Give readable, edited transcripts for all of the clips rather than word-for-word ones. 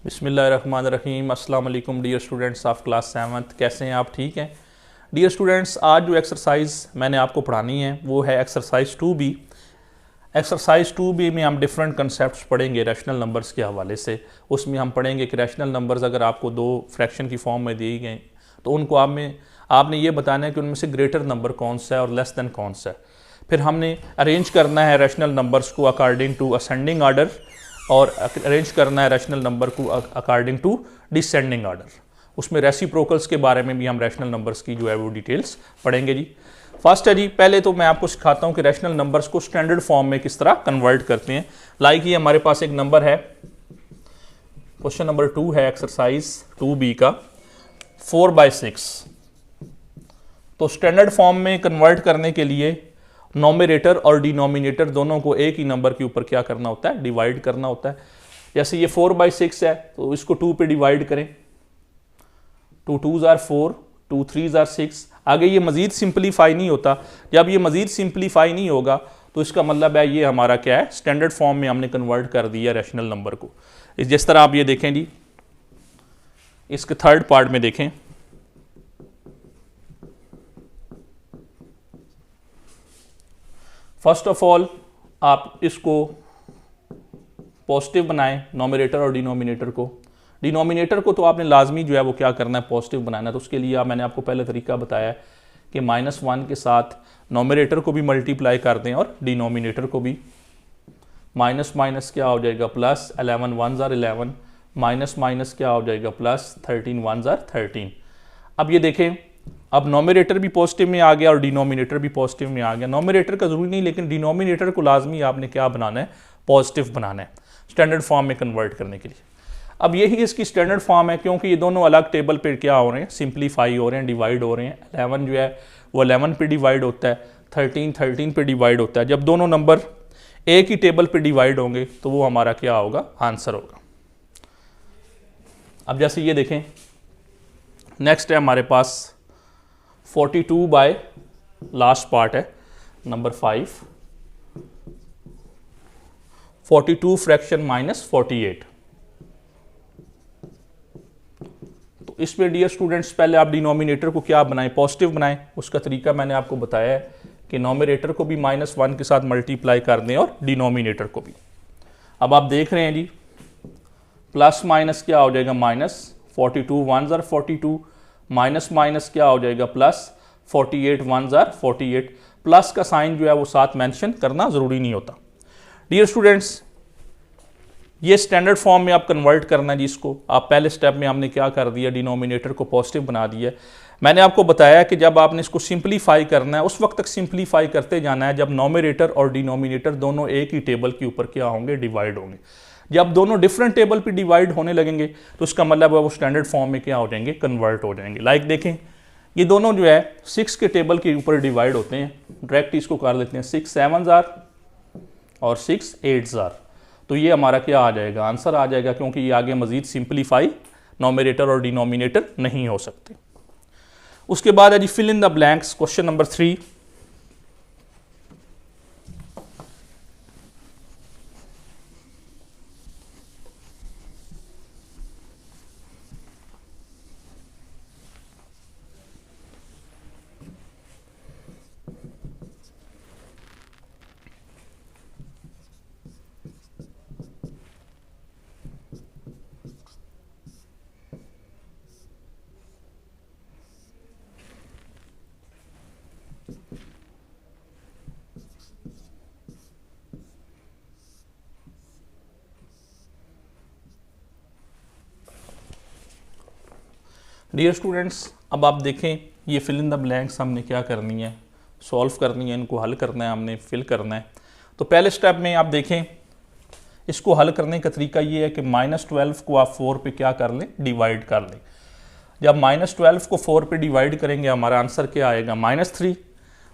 बिस्मिल्लाहिर्रहमानिर्रहीम। अस्सलाम वालेकुम dear students of class 7th। कैसे हैं आप? ठीक हैं डियर स्टूडेंट्स। आज जो एक्सरसाइज मैंने आपको पढ़ानी है वो है एक्सरसाइज 2B। एक्सरसाइज 2B में हम डिफरेंट कंसेप्ट्स पढ़ेंगे रैशनल नंबर्स के हवाले से। उसमें हम पढ़ेंगे कि रैशनल नंबर्स अगर आपको दो फ्रैक्शन की फॉर्म में दिए गए तो उनको आपने ये बताना है कि उनमें से ग्रेटर नंबर कौन सा है और लेस देन कौन सा है। फिर हमने अरेंज करना है रैशनल नंबर्स को अकॉर्डिंग टू असेंडिंग आर्डर और अरेंज करना है रैशनल नंबर को अकॉर्डिंग टू डिसेंडिंग आर्डर। उसमें रेसिप्रोकल्स के बारे में भी हम रैशनल नंबर्स की जो है वो डिटेल्स पढ़ेंगे जी। फर्स्ट है जी, पहले तो मैं आपको सिखाता हूँ कि रैशनल नंबर्स को स्टैंडर्ड फॉर्म में किस तरह कन्वर्ट करते हैं। लाइक ये हमारे पास एक नंबर है, क्वेश्चन नंबर 2 है एक्सरसाइज 2B का 4/6। तो स्टैंडर्ड फॉर्म में कन्वर्ट करने के लिए नॉमिनेटर और डिनोमिनेटर दोनों को एक ही नंबर के ऊपर क्या करना होता है, डिवाइड करना होता है। जैसे ये 4/6 है तो इसको 2 पे डिवाइड करें, 2 2s are 4, 2 3s are 6। आगे ये मजीद सिंप्लीफाई नहीं होता। जब ये मजीद सिंप्लीफाई नहीं होगा तो इसका मतलब है ये हमारा क्या है, स्टैंडर्ड फॉर्म में हमने कन्वर्ट कर दिया रैशनल नंबर को। जिस तरह आप ये देखें जी, इसके थर्ड पार्ट में देखें, फर्स्ट ऑफ ऑल आप इसको पॉजिटिव बनाएं, नॉमिनेटर और डिनोमिनेटर को। डिनोमिनेटर को तो आपने लाजमी जो है वो क्या करना है, पॉजिटिव बनाना है। तो उसके लिए मैंने आपको पहले तरीका बताया है कि -1 के साथ नॉमिनेटर को भी मल्टीप्लाई कर दें और डिनोमिनेटर को भी। माइनस माइनस क्या हो जाएगा, plus. 11 1s are 11, minus minus क्या हो जाएगा, प्लस। 13 1s are 13। अब ये देखें, अब नॉमिनेटर भी पॉजिटिव में आ गया और डिनोमिनेटर भी पॉजिटिव में आ गया। नॉमिनेटर का जरूरी नहीं, लेकिन डिनोमिनेटर को लाजमी आपने क्या बनाना है, पॉजिटिव बनाना है स्टैंडर्ड फॉर्म में कन्वर्ट करने के लिए। अब यही इसकी स्टैंडर्ड फॉर्म है, क्योंकि ये दोनों अलग टेबल पे क्या हो रहे हैं, सिंप्लीफाई हो रहे हैं, डिवाइड हो रहे हैं। 11 जो है वो 11 पे डिवाइड होता है, 13 13 पे डिवाइड होता है। जब दोनों नंबर एक ही टेबल पे डिवाइड होंगे तो वो हमारा क्या होगा, आंसर होगा। अब जैसे ये देखें, नेक्स्ट है हमारे पास 42 बाय लास्ट पार्ट है नंबर 5, 42 फ्रैक्शन -48। तो इसमें डियर स्टूडेंट्स पहले आप डिनोमिनेटर को क्या बनाएं, पॉजिटिव बनाएं। उसका तरीका मैंने आपको बताया है कि नॉमिनेटर को भी -1 के साथ मल्टीप्लाई कर दें और डिनोमिनेटर को भी। अब आप देख रहे हैं जी, प्लस माइनस क्या हो जाएगा, -42 1s are 42, माइनस माइनस क्या हो जाएगा, प्लस। 48 1s are 48। प्लस का साइन जो है वो साथ मेंशन करना जरूरी नहीं होता। डियर स्टूडेंट्स, ये स्टैंडर्ड फॉर्म में आप कन्वर्ट करना है जी इसको। आप पहले स्टेप में हमने क्या कर दिया, डिनोमिनेटर को पॉजिटिव बना दिया। मैंने आपको बताया कि जब आपने इसको सिंप्लीफाई करना है उस वक्त तक सिंप्लीफाई करते जाना है जब नॉमिनेटर और डिनोमिनेटर दोनों एक ही टेबल के ऊपर क्या होंगे, डिवाइड होंगे। जब दोनों डिफरेंट टेबल पे डिवाइड होने लगेंगे तो इसका मतलब है वो स्टैंडर्ड फॉर्म में क्या हो जाएंगे, कन्वर्ट हो जाएंगे। लाइक देखें, ये दोनों जो है 6 के टेबल के ऊपर डिवाइड होते हैं। डायरेक्ट इसको कर लेते हैं, 6 7s are और 6 8s are। तो ये हमारा क्या आ जाएगा, आंसर आ जाएगा, क्योंकि ये आगे मजीद सिंप्लीफाई नॉमिनेटर और डिनोमिनेटर नहीं हो सकते। उसके बाद है जी fill in the blanks, question number 3। Dear students, अब आप देखें, ये फिल इन द ब्लैंक्स हमने क्या करनी है, सॉल्व करनी है, इनको हल करना है, हमने फिल करना है। तो पहले स्टेप में आप देखें, इसको हल करने का तरीका ये है कि -12 को आप 4 पे क्या कर लें, डिवाइड कर लें। जब -12 को 4 पे डिवाइड करेंगे हमारा आंसर क्या आएगा, -3।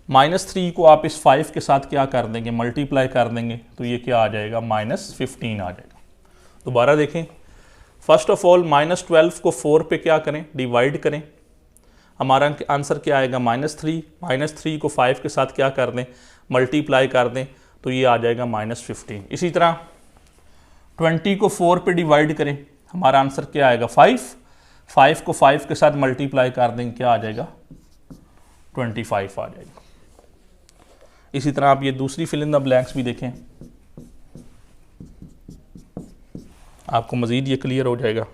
-3 को आप इस 5 के साथ क्या कर देंगे, मल्टीप्लाई कर देंगे, तो ये क्या आ जाएगा, -15 आ जाएगा। दोबारा देखें, फर्स्ट ऑफ ऑल -12 को 4 पे क्या करें, डिवाइड करें। हमारा आंसर क्या आएगा, -3। -3 को 5 के साथ क्या कर दें, मल्टीप्लाई कर दें, तो ये आ जाएगा -15। इसी तरह 20 को 4 पे डिवाइड करें, हमारा आंसर क्या आएगा 5। 5 को 5 के साथ मल्टीप्लाई कर देंगे, क्या आ जाएगा 25 आ जाएगा। इसी तरह आप ये दूसरी फिल इन द ब्लैंक्स भी देखें, आपको मजीद ये क्लियर हो जाएगा।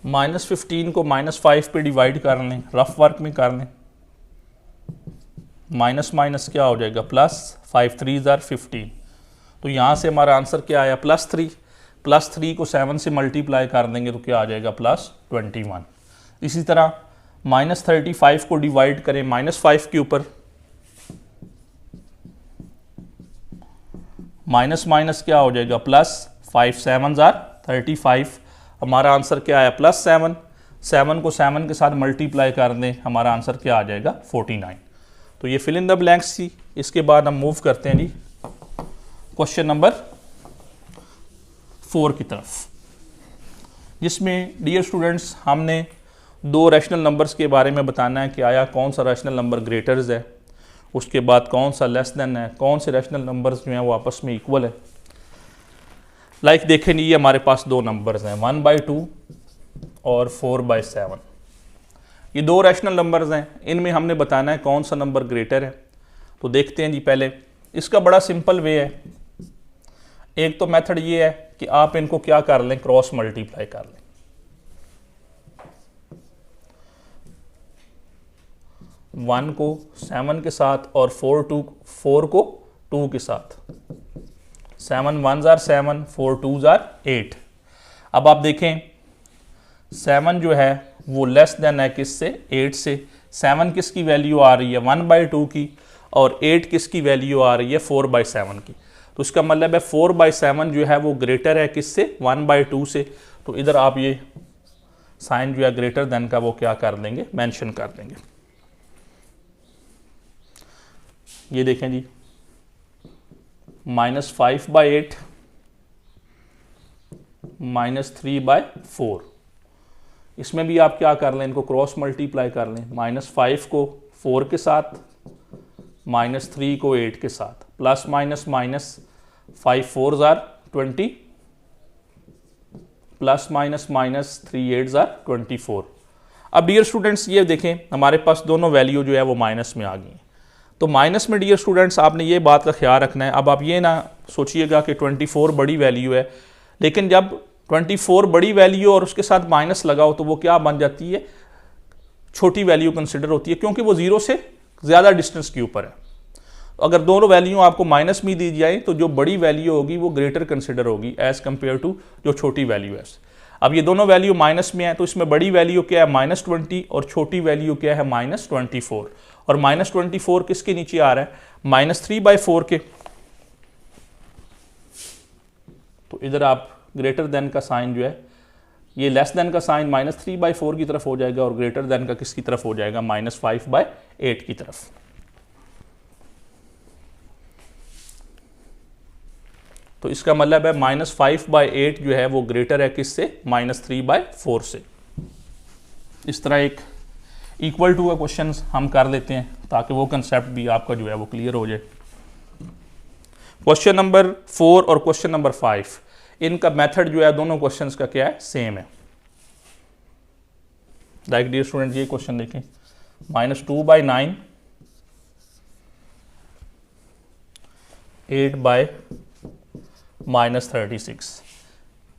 -15 को -5 पे डिवाइड कर लें, रफ वर्क में कर लें, माइनस माइनस क्या हो जाएगा प्लस, 5 3 = 15। तो यहाँ से हमारा आंसर क्या आया +3। +3 को 7 से मल्टीप्लाई कर देंगे तो क्या आ जाएगा +21। इसी तरह -35 को डिवाइड करें -5 के ऊपर, माइनस माइनस क्या हो जाएगा +5 7 = 35। हमारा आंसर क्या आया +7। 7 को 7 के साथ मल्टीप्लाई कर दें, हमारा आंसर क्या आ जाएगा 49। तो ये फिल इन द ब्लैंक्स थी। इसके बाद हम मूव करते हैं जी क्वेश्चन नंबर 4 की तरफ, जिसमें डियर स्टूडेंट्स हमने 2 रैशनल नंबर्स के बारे में बताना है कि आया कौन सा रैशनल नंबर ग्रेटर्स है, उसके बाद कौन सा लेस देन है, कौन से रैशनल नंबर्स जो हैं वो आपस में इक्वल है। लाइक देखें ये हमारे पास 2 नंबर्स हैं 1/2 और 4/7। ये 2 रैशनल नंबर्स हैं, इनमें हमने बताना है कौन सा नंबर ग्रेटर है। तो देखते हैं जी, पहले इसका बड़ा सिंपल वे है। एक तो मेथड ये है कि आप इनको क्या कर लें, क्रॉस मल्टीप्लाई कर लें। वन को 7 के साथ और 4 को 2 के साथ, 7 1s are 7, 4 2s are 8। अब आप देखें 7 जो है वो लेस देन है किससे, 8 से। 7 किसकी वैल्यू आ रही है 1/2 की, और 8 किसकी वैल्यू आ रही है 4/7 की। तो इसका मतलब है 4/7 जो है वो ग्रेटर है किससे, 1/2 से। तो इधर आप ये साइन जो है ग्रेटर देन का वो क्या कर देंगे, मेंशन कर देंगे। ये देखें जी -5/8 -3/4, इसमें भी आप क्या कर लें, इनको क्रॉस मल्टीप्लाई कर लें। -5 को 4 के साथ, -3 को 8 के साथ, plus minus minus 5 4s are 20, plus minus minus 3 8s are 24। अब डियर स्टूडेंट्स ये देखें हमारे पास दोनों वैल्यू जो है वो माइनस में आ गई हैं। तो माइनस में डियर स्टूडेंट्स आपने ये बात का ख्याल रखना है। अब आप ये ना सोचिएगा कि 24 बड़ी वैल्यू है, लेकिन जब 24 बड़ी वैल्यू और उसके साथ माइनस लगाओ तो वो क्या बन जाती है, छोटी वैल्यू कंसिडर होती है, क्योंकि वो 0 से ज़्यादा डिस्टेंस के ऊपर है। अगर दोनों वैल्यू आपको माइनस में दी जाए तो जो बड़ी वैल्यू होगी वो ग्रेटर कंसिडर होगी एज कंपेयर टू जो छोटी वैल्यू है। अब ये दोनों वैल्यू माइनस में है, तो इसमें बड़ी वैल्यू क्या है -20 और छोटी वैल्यू क्या है -24। और -24 किसके नीचे आ रहा है, -3/4 के। तो इधर आप ग्रेटर देन का साइन जो है ये लेस देन का साइन -3/4 की तरफ हो जाएगा, और ग्रेटर देन का किसकी तरफ हो जाएगा, -5/8 की तरफ। तो इसका मतलब है -5/8 जो है वो ग्रेटर है किससे, -3/4 से। इस तरह एक इक्वल टू का क्वेश्चन हम कर लेते हैं ताकि वो कंसेप्ट भी आपका जो है वो क्लियर हो जाए। क्वेश्चन नंबर 4 और क्वेश्चन नंबर 5, इनका मेथड जो है दोनों क्वेश्चंस का क्या है, सेम है। लाइक डियर स्टूडेंट ये क्वेश्चन देखें, -2/9 8/-36,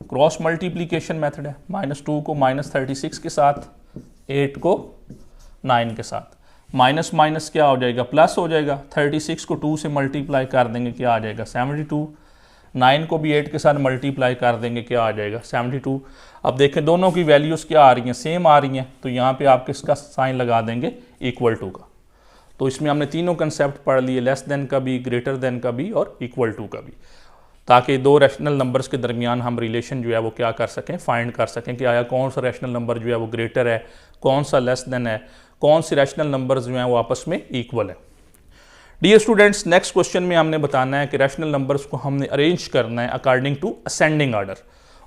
क्रॉस मल्टीप्लीकेशन मेथड है। -2 को -36 के साथ, 8 को 9 के साथ, माइनस माइनस क्या हो जाएगा, प्लस हो जाएगा। 36 को 2 से मल्टीप्लाई कर देंगे, क्या आ जाएगा 72। 9 को भी 8 के साथ मल्टीप्लाई कर देंगे, क्या आ जाएगा 72। अब देखें दोनों की वैल्यूज़ क्या आ रही हैं, सेम आ रही हैं, तो यहाँ पे आप किसका साइन लगा देंगे, इक्वल टू का। तो इसमें हमने तीनों कंसेप्ट पढ़ लिए, लेस देन का भी, ग्रेटर देन का भी और इक्वल टू का भी, ताकि 2 रैशनल नंबर्स के दरमियान हम रिलेशन जो है वो क्या कर सकें, फाइंड कर सकें कि आया कौन सा रैशनल नंबर जो है वो ग्रेटर है, कौन सा लेस देन है, कौन से रैशनल नंबर्स जो हैं वो आपस में इक्वल है। डियर स्टूडेंट्स, नेक्स्ट क्वेश्चन में हमने बताना है कि रैशनल नंबर्स को हमने अरेंज करना है अकॉर्डिंग टू असेंडिंग ऑर्डर,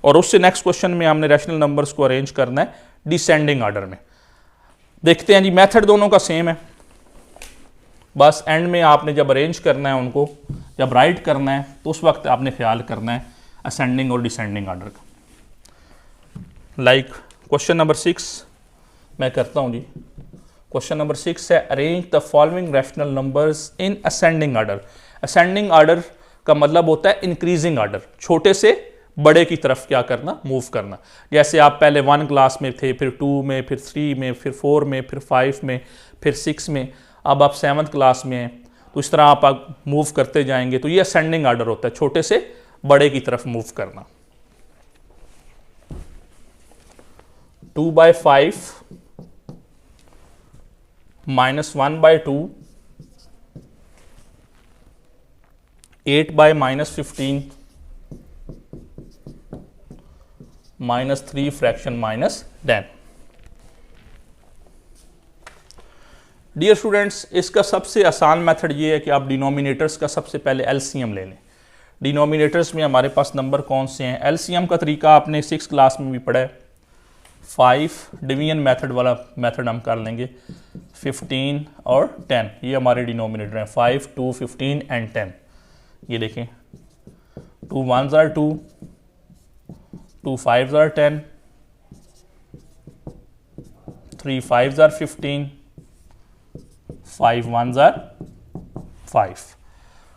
और उससे नेक्स्ट क्वेश्चन में हमने रैशनल नंबर्स को अरेंज करना है डिसेंडिंग ऑर्डर में। देखते हैं जी, मेथड दोनों का सेम है, बस एंड में आपने जब अरेंज करना है उनको, जब राइट करना है तो उस वक्त आपने ख्याल करना है असेंडिंग और डिसेंडिंग ऑर्डर का। लाइक क्वेश्चन नंबर 6 मैं करता हूं जी। क्वेश्चन नंबर 6 है arrange the following rational numbers in ascending order. Ascending order का मतलब होता है इंक्रीजिंग ऑर्डर, छोटे से बड़े की तरफ क्या करना, मूव करना। जैसे आप पहले 1 क्लास में थे, फिर 2 में, फिर 3 में, फिर 4 में, फिर 5 में, फिर 6 में, अब आप 7th क्लास में हैं, तो इस तरह आप मूव करते जाएंगे। तो ये असेंडिंग ऑर्डर होता है, छोटे से बड़े की तरफ मूव करना। 2/5 -1/2 8/-15 -3 फ्रैक्शन -10। डियर स्टूडेंट्स, इसका सबसे आसान मेथड ये है कि आप डिनोमिनेटर्स का सबसे पहले एलसीएम ले लें। डिनोमिनेटर्स में हमारे पास नंबर कौन से हैं, एलसीएम का तरीका आपने 6 क्लास में भी पढ़ा है। 5 डिवीजन मेथड वाला मेथड हम कर लेंगे। 15 और 10 ये हमारे डिनोमिनेटर हैं, 5, 2, 15 एंड 10। ये देखें, 2 1s are 2, 2 5s are 10, 3 5s are 15, 5 1s are 5।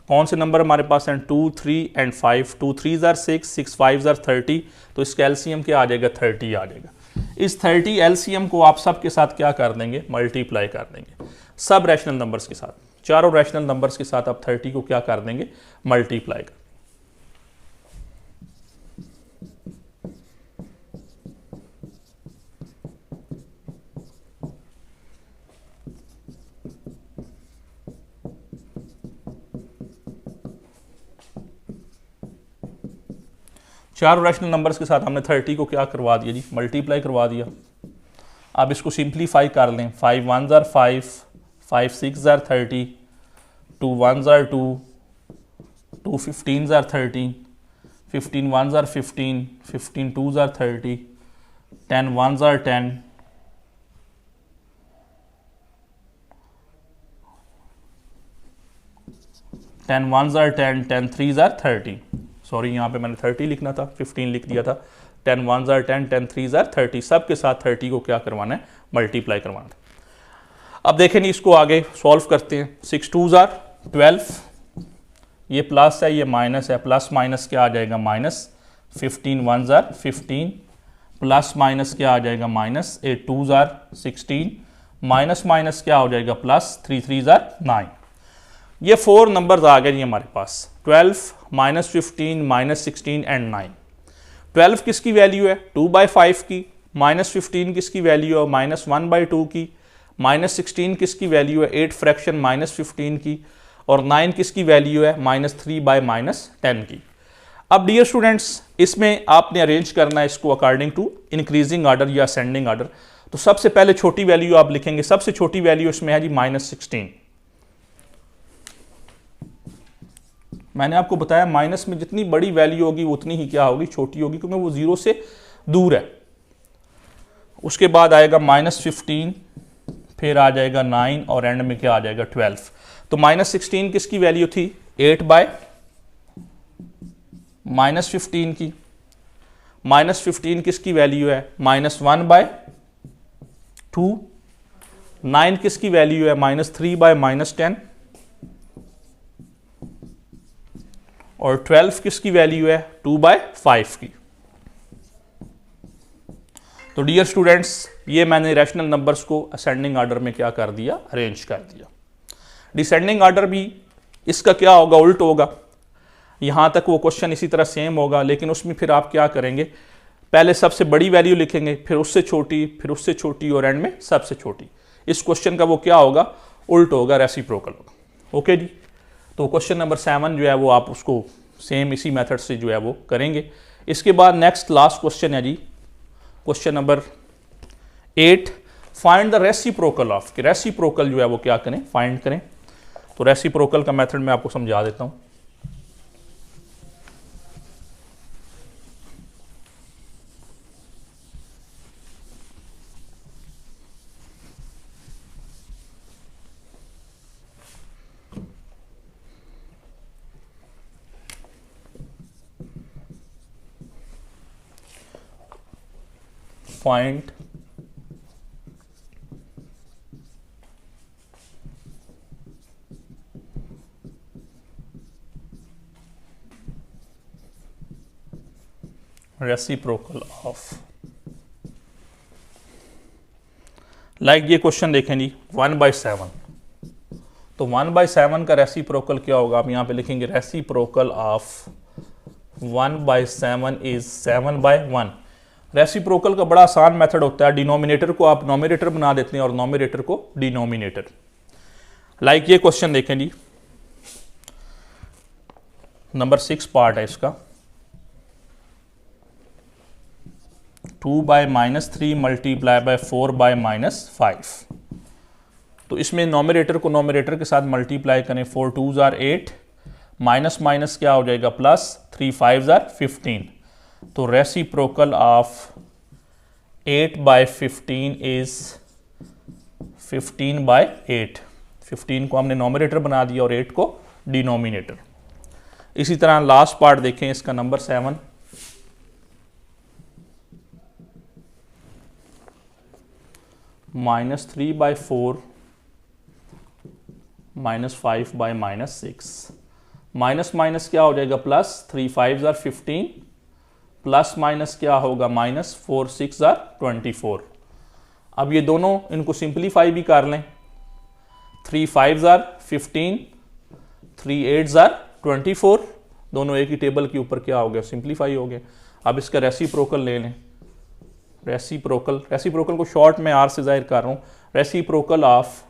कौन से नंबर हमारे पास हैं, 2, 3 and 5। 2 3s are 6, 6 5s are 30, तो इसका एलसीएम क्या आ जाएगा, 30 आ जाएगा। इस 30 एलसीएम को आप सब के साथ क्या कर देंगे, मल्टीप्लाई कर देंगे, सब रैशनल नंबर्स के साथ, चारों रैशनल नंबर्स के साथ आप 30 को क्या कर देंगे, मल्टीप्लाई कर। चारों रैशनल नंबर्स के साथ हमने 30 को क्या करवा दिया जी, मल्टीप्लाई करवा दिया। अब इसको सिंप्लीफाई कर लें, 5 1s are 5, 5 6s are 30, 2 1s are 2, 2 15s are 13, 15 1s are 15, 15 2s are 30, 10 1s are 10, 10 1s are 10, 10 3s are 30। Sorry, यहाँ पे मैंने 30 लिखना था, 15 लिख दिया था। 10 1s are 10, 10 3s are 30, सब के साथ 30 को क्या करवाना है, मल्टीप्लाई करवाना है। अब देखें नहीं, इसको आगे सॉल्व करते हैं। 6 2s are 12, ये प्लस है, ये माइनस है, प्लस माइनस क्या आ जाएगा, minus. 15 1s are 15, plus minus क्या आ जाएगा, minus. 8 2s are 16, minus minus क्या हो जाएगा, प्लस। 3 3s are 9। ये 4 नंबर्स आ गए जी हमारे पास, 12 -15 -16 एंड 9। 12 किसकी वैल्यू है, 2/5 की। -15 किसकी वैल्यू है, -1/2 की। -16 किसकी वैल्यू है, 8 फ्रैक्शन -15 की। और 9 किसकी वैल्यू है, -3/-10 की। अब डियर स्टूडेंट्स, इसमें आपने अरेंज करना है इसको अकॉर्डिंग टू इंक्रीजिंग ऑर्डर या असेंडिंग ऑर्डर। तो सबसे पहले छोटी वैल्यू आप लिखेंगे, सबसे छोटी वैल्यू इसमें है जी -16। मैंने आपको बताया माइनस में जितनी बड़ी वैल्यू होगी उतनी ही क्या होगी, छोटी होगी, क्योंकि वो 0 से दूर है। उसके बाद आएगा -15, फिर आ जाएगा 9 और एंड में क्या आ जाएगा, 12। तो -16 किसकी वैल्यू थी, 8/-15 की। -15 किसकी वैल्यू है, -1/2। 9 किसकी वैल्यू है, -3/-10। और 12 किसकी वैल्यू है, 2/5 की। तो डियर स्टूडेंट्स, ये मैंने रैशनल नंबर्स को असेंडिंग ऑर्डर में क्या कर दिया, अरेंज कर दिया। डिसेंडिंग ऑर्डर भी इसका क्या होगा, उल्ट होगा। यहां तक वो क्वेश्चन इसी तरह सेम होगा, लेकिन उसमें फिर आप क्या करेंगे, पहले सबसे बड़ी वैल्यू लिखेंगे, फिर उससे छोटी, फिर उससे छोटी और एंड में सबसे छोटी। इस क्वेश्चन का वो क्या होगा, उल्ट होगा, रेसिप्रोकल होगा। ओके जी। तो क्वेश्चन नंबर 7 जो है वो आप उसको सेम इसी मेथड से जो है वो करेंगे। इसके बाद नेक्स्ट लास्ट क्वेश्चन है जी, question number 8, find the reciprocal of. Reciprocal जो है वो क्या करें, फाइंड करें। तो रेसिप्रोकल का मेथड मैं आपको समझा देता हूँ। Find रेसिप्रोकल ऑफ, लाइक ये क्वेश्चन देखें जी 1/7, तो 1/7 का रेसिप्रोकल क्या होगा? आप यहां पे लिखेंगे रेसिप्रोकल ऑफ 1/7 इज 7/1। रेसिप्रोकल का बड़ा आसान मेथड होता है, डिनोमिनेटर को आप नोमिनेटर बना देते हैं और नोमिनेटर को डिनोमिनेटर। लाइक ये क्वेश्चन देखें जी, नंबर 6 पार्ट है इसका, 2/-3 मल्टीप्लाई बाय 4/-5। तो इसमें नोमिनेटर को नोमिनेटर के साथ मल्टीप्लाई करें, 4 2s are 8, माइनस माइनस क्या हो जाएगा प्लस, 3 5s are 15। तो रेसिप्रोकल ऑफ 8/15 इज 15/8। 15 को हमने नोमिनेटर बना दिया और 8 को डिनोमिनेटर। इसी तरह लास्ट पार्ट देखें इसका, नंबर 7, -3/4 -5/-6। माइनस माइनस क्या हो जाएगा plus, 3 5s are 15, plus minus क्या होगा माइनस, 4 6s are 24। अब ये दोनों इनको सिंप्लीफाई भी कर लें, 3 5s are 15, 3 8s are 24, दोनों एक ही टेबल के ऊपर क्या हो गया, सिंप्लीफाई हो गए। अब इसका रेसिप्रोकल ले लें, रेसिप्रोकल को शॉर्ट में आर से जाहिर कर रहा हूँ। Reciprocal of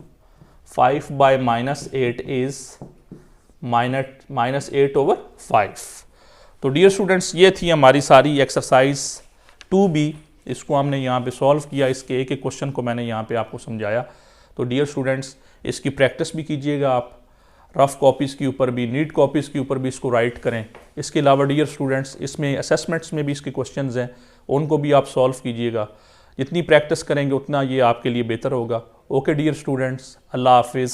5/-8 is -8/5। तो डियर स्टूडेंट्स, ये थी हमारी सारी एक्सरसाइज 2B। इसको हमने यहाँ पे सॉल्व किया, इसके एक एक क्वेश्चन को मैंने यहाँ पे आपको समझाया। तो डियर स्टूडेंट्स, इसकी प्रैक्टिस भी कीजिएगा आप, रफ कॉपीज़ के ऊपर भी, नीट कॉपीज़ के ऊपर भी इसको राइट करें। इसके अलावा डियर स्टूडेंट्स, इसमें असेसमेंट्स में भी इसके क्वेश्चंस हैं, उनको भी आप सॉल्व कीजिएगा। जितनी प्रैक्टिस करेंगे उतना ये आपके लिए बेहतर होगा। ओके डियर स्टूडेंट्स, अल्लाह हाफिज़।